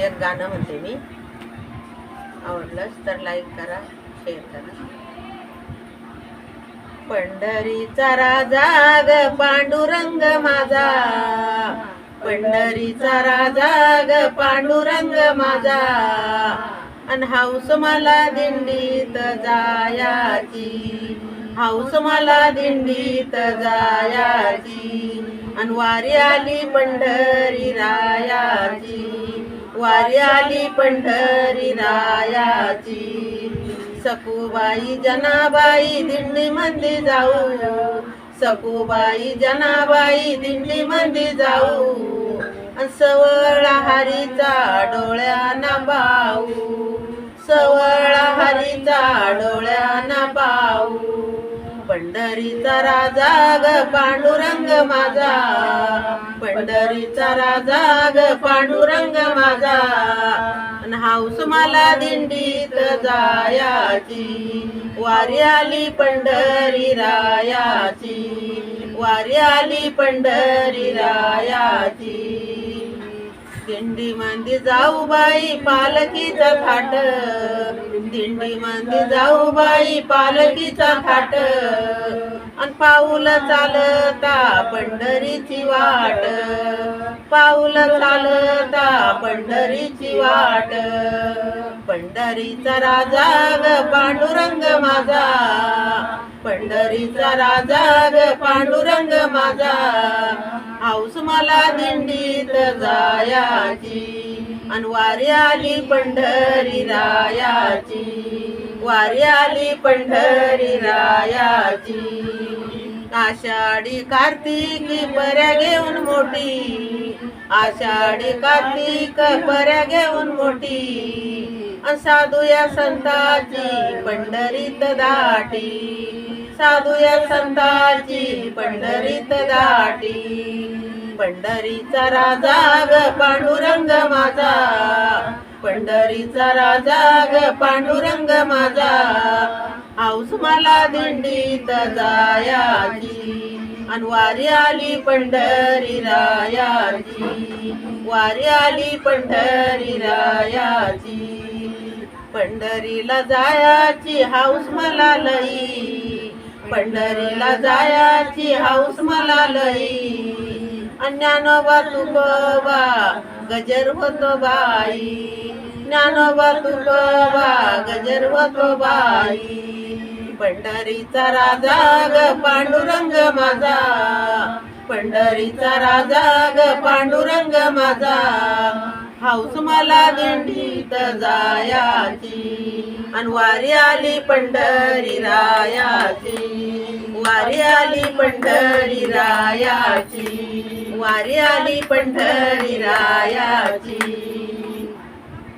एक गाणं म्हणते मी. आवडलंच तर लाईक करा, शेअर करा. पंढरीचा राजा ग पांडुरंग माझा, पंढरीचा राजा ग पांडुरंग माझा, अन हाऊस मला दिंडीत जायाची, हाऊस मला दिंडीत जायाची, अन वारी आली पंढरी रायाची, वारी आली पंढरी रायाची. सखूबाई जनाबाई दिंडी मंदी जाऊ, सखूबाई जनाबाई दिंडी मंदी जाऊ, अन सवळा हरीचा डोळ्याना पाहू, सवळा हरीचा डोळ्याना पाहू. पंढरीचा राजा ग पांडुरंग माझा, पंढरीचा राजा ग पांडुरंग माझा, अन हाऊस मला दिंडीत जायाची, वारी आली पंढरी रायाची, वारी आली पंढरी रायाची. दिंडी मंदी जाऊ बाई पालखीचा थाट, दिंडी मंदी जाऊ बाई पालखीचा थाट, अन पाऊल चालता पंढरीची वाट, पाऊल चालता पंढरीची वाट. पंढरीचा राजा ग पांडुरंग माझा, पंढरीचा राजा ग पांडुरंग माझा, हाऊस मला दिंडीत जायाची, अन वारी आली पंढरी रायाची, वारी आली पंढरी रायाची. आषाढी कार्तिकी पर्या घेऊन मोठी, आषाढी कार्तिक पर्या घेऊन मोठी, अन साधू या संताची पंढरीत दाटी, साधू या संताची पंढरीत दाटी. पंढरीचा राजा ग पांडुरंग माझा, पंढरीचा राजा ग पांडुरंग माझा, हाऊस मला दिंडीत जायाची, अन वारी आली पंढरी रायाची, वारी आली पंढरी रायाची. पंढरीला जायाची हाऊस मला लई, पंढरीला जायाची हाऊस मला लई, ज्ञानोबा तुकोबा गजर होतो बाई, ज्ञानोबा तुकोबा गजर होतो बाई. पंढरीचा राजा ग पांडुरंग माझा, पंढरीचा राजा ग पांडुरंग माझा, हाऊस मला दिंडीत जायाची, अन वारी आली पंढरी रायाची, वारी आली पंढरी रायाची, वारी आली पंढरी रायाची.